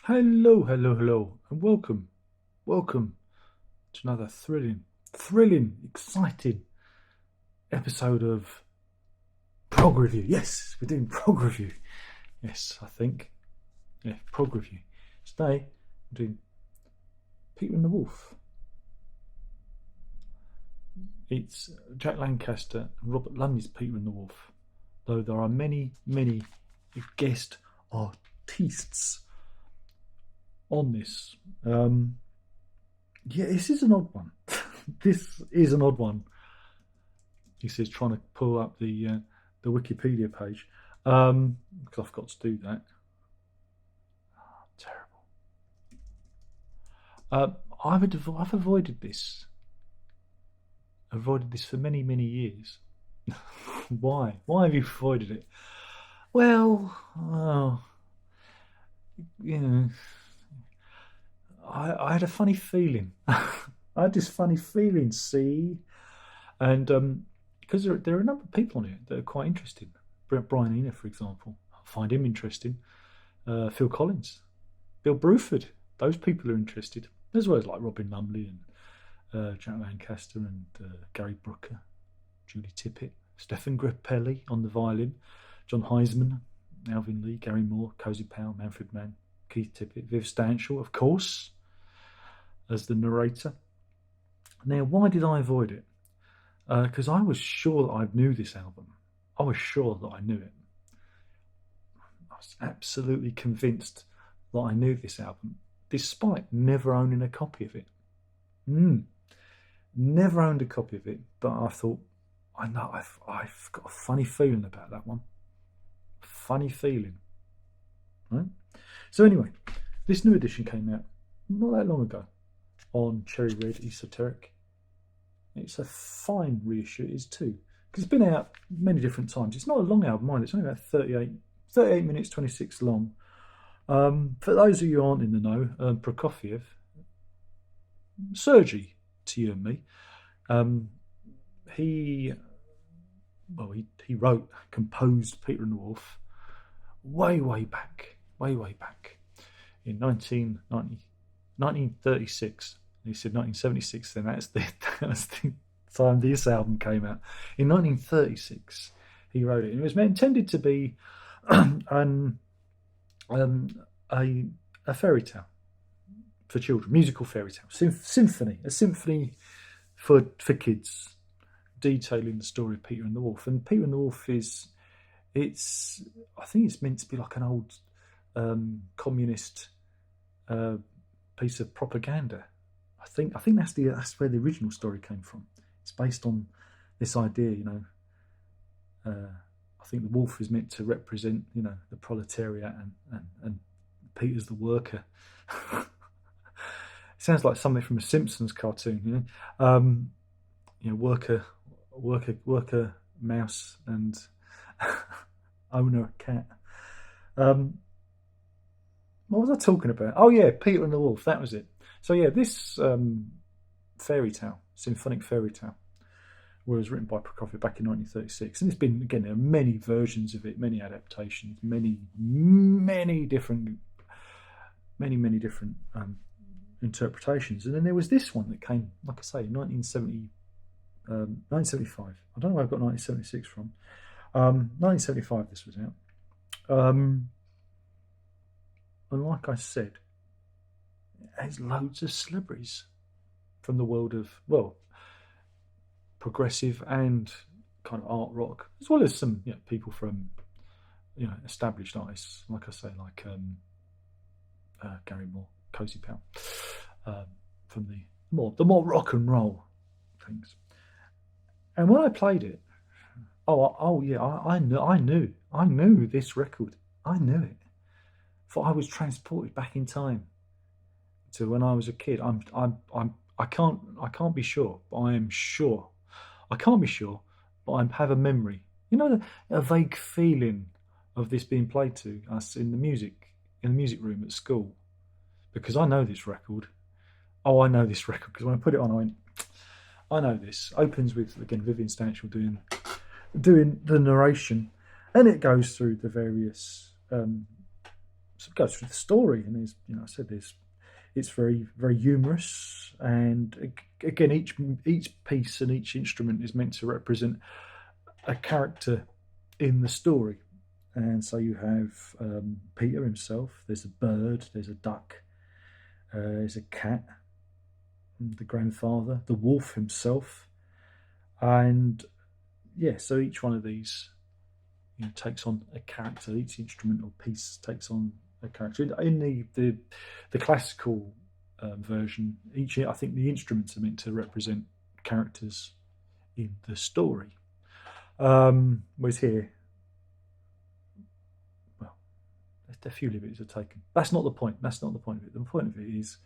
Hello, hello, hello, and welcome to another thrilling, exciting episode of PROG Review. Yes, we're doing PROG Review. Yes, I think. Yeah, PROG Review. Today, we're doing Peter and the Wolf. It's Jack Lancaster and Robert Lumley's Peter and the Wolf, though there are many guest artists on this. Yeah, this is an odd one. This is an odd one. He says, trying to pull up the Wikipedia page because I've got to do that. Oh, terrible. I've avoided this. Avoided this for many years. Why? Why have you avoided it? Well, you know, I had a funny feeling. I had this funny feeling, see? And because there are a number of people on it that are quite interesting. Brian Eno, for example, I find him interesting. Phil Collins, Bill Bruford, those people are interested, as well as like Robin Lumley and Jack Lancaster and Gary Brooker, Julie Tippett, Stefan Grappelli on the violin, John Heisman, Alvin Lee, Gary Moore, Cozy Powell, Manfred Mann, Keith Tippett, Viv Stanshall, of course, as the narrator. Now, why did I avoid it? Because I was sure that I knew this album. I was sure that I knew it. I was absolutely convinced that I knew this album, despite never owning a copy of it. Never owned a copy of it, but I thought, I know, I've got a funny feeling about that one. Funny feeling. Right? So anyway, this new edition came out not that long ago on Cherry Red Esoteric. It's a fine reissue, it is too, because it's been out many different times. It's not a long album, mind. It's only about 38 minutes, 26 long. For those of you who aren't in the know, Prokofiev, Sergei, to you and me, he wrote, composed Peter and the Wolf way back in 1936. He said 1976, then that's the time this album came out. In 1936, he wrote it. And it was intended to be a fairy tale for children, musical fairy tale, symphony, a symphony for kids, detailing the story of Peter and the Wolf. And Peter and the Wolf I think it's meant to be like an old communist piece of propaganda. I think that's where the original story came from. It's based on this idea, I think the wolf is meant to represent, the proletariat and Peter's the worker. It sounds like something from a Simpsons cartoon, worker mouse and owner cat. What was I talking about? Oh yeah, Peter and the Wolf. That was it. So yeah, this fairy tale, symphonic fairy tale, was written by Prokofiev back in 1936, and it's been, again, there are many versions of it, many adaptations, many different interpretations, and then there was this one that came, like I say, 1975. I don't know where I've got 1976 from. 1975 this was out. And like I said, it has loads of celebrities from the world of, progressive and kind of art rock, as well as some people from established artists, like I say, like Gary Moore, Cozy Powell, from the more rock and roll things. And when I played it, I knew this record. I knew it. For I was transported back in time to when I was a kid. I can't be sure, but I am sure. I can't be sure, but I have a memory. A vague feeling of this being played to us in the music room at school, because I know this record. Oh, I know this record because when I put it on, I went, I know this. Opens with, again, Vivian Stanshall doing the narration, and it goes through the various goes through the story, and there's, I said it's very, very humorous, and again, each piece and each instrument is meant to represent a character in the story. And so you have Peter himself. There's a bird. There's a duck. There's a cat. The grandfather. The wolf himself. And yeah, so each one of these takes on a character. Each instrument or piece takes on a character. In the classical version, I think the instruments are meant to represent characters in the story. Whereas here, well, a few liberties are taken. That's not the point. That's not the point of it. The point of it is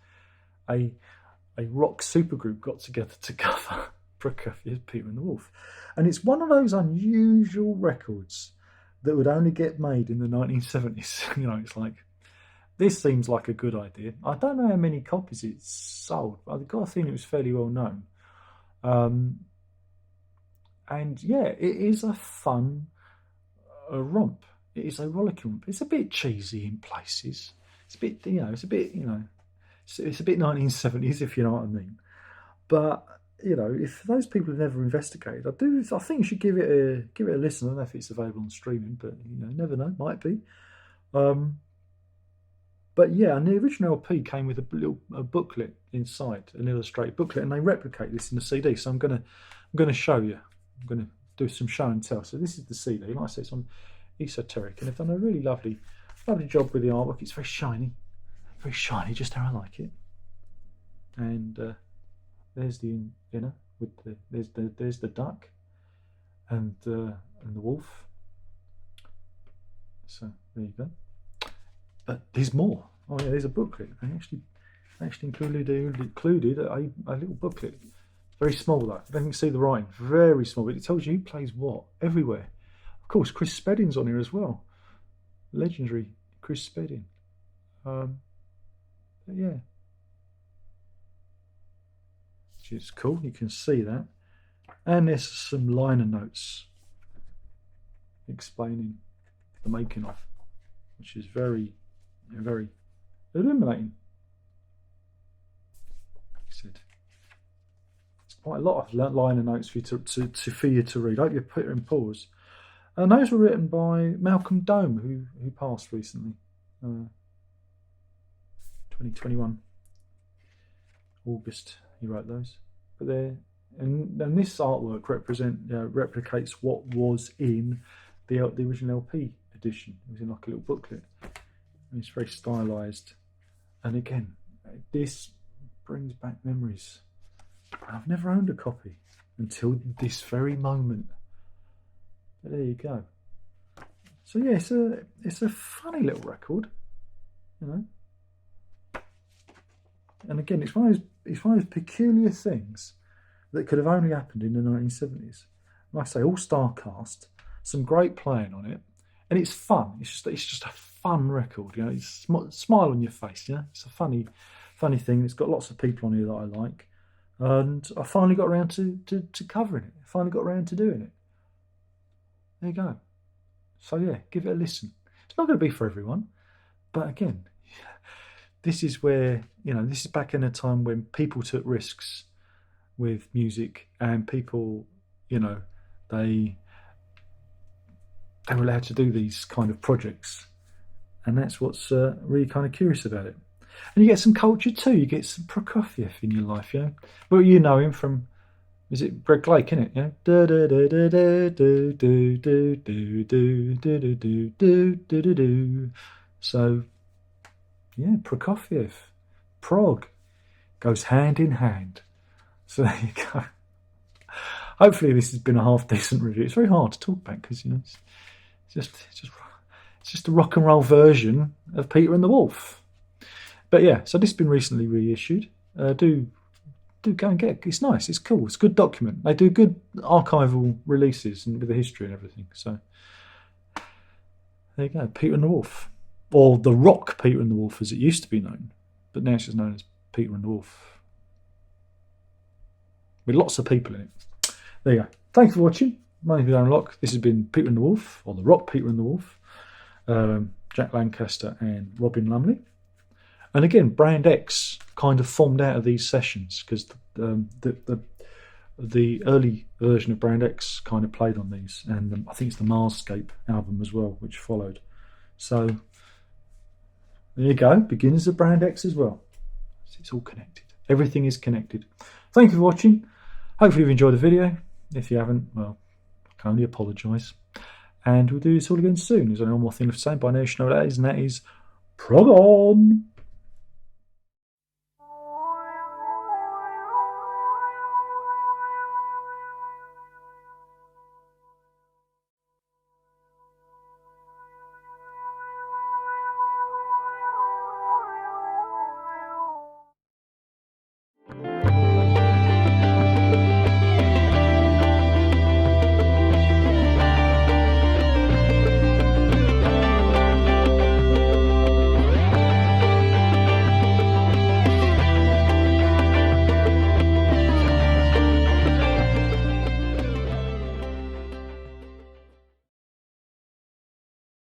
a rock supergroup got together to cover Prokofiev's Peter and the Wolf. And it's one of those unusual records that would only get made in the 1970s. It's like, this seems like a good idea. I don't know how many copies it's sold, but I've got a feeling it was fairly well known. And yeah, it is a fun romp. It is a rollicking romp. It's a bit cheesy in places. It's a bit, it's a bit 1970s, if you know what I mean. But if those people have never investigated, I think you should give it a listen. I don't know if it's available on streaming, but never know, might be. But yeah, and the original LP came with a booklet inside, an illustrated booklet, and they replicate this in the CD. So I'm gonna show you. I'm gonna do some show and tell. So this is the CD. Like I say, it's on Esoteric, and they've done a really lovely job with the artwork. It's very shiny, just how I like it. And there's the inner with there's the duck and the wolf. So there you go. But there's more. Oh yeah, there's a booklet. They actually included a little booklet. Very small though. I don't even see the writing. Very small, but it tells you who plays what everywhere. Of course, Chris Spedding's on here as well. Legendary Chris Spedding. But yeah, which is cool. You can see that, and there's some liner notes explaining the making of, which is very, very illuminating. Said it's quite a lot of liner notes for you to read. I hope you put it in pause. And those were written by Malcolm Dome, who passed recently, 2021 August. He wrote those, but and this artwork replicates what was in the original LP edition. It was in like a little booklet, and it's very stylized. And again, this brings back memories. I've never owned a copy until this very moment. But there you go. So yeah, it's a funny little record, And again, it's one of those peculiar things that could have only happened in the 1970s. Like I say, all-star cast, some great playing on it, and it's fun. It's just a fun record. It's smile on your face. It's a funny thing. It's got lots of people on here that I like, and I finally got around to covering it. I finally got around to doing it. There you go. So yeah, give it a listen. It's not going to be for everyone, but again, this is where, this is back in a time when people took risks with music, and people, they were allowed to do these kind of projects, and that's what's really kind of curious about it. And you get some culture too. You get some Prokofiev in your life, Well, you know him from, is it Greg Lake, isn't it? So, yeah, Prokofiev, PROG, goes hand in hand. So there you go. Hopefully this has been a half decent review. It's very hard to talk about because it's just a rock and roll version of Peter and the Wolf. But yeah, so this has been recently reissued. Do go and get it. It's nice. It's cool. It's a good document. They do good archival releases and with the history and everything. So there you go. Peter and the Wolf, or the Rock Peter and the Wolf, as it used to be known, but now it's just known as Peter and the Wolf, with lots of people in it. There you go. Thanks for watching. My name is Aaron Locke. This has been Peter and the Wolf, or the Rock Peter and the Wolf. Jack Lancaster and Robin Lumley. And again, Brand X kind of formed out of these sessions because the early version of Brand X kind of played on these, and I think it's the Marscape album as well, which followed. So there you go, beginnings of Brand X as well. It's all connected. Everything is connected. Thank you for watching. Hopefully you've enjoyed the video. If you haven't, well, I can only apologise. And we'll do this all again soon. There's only one more thing to say. By now you should know what that is, and that is PROG on!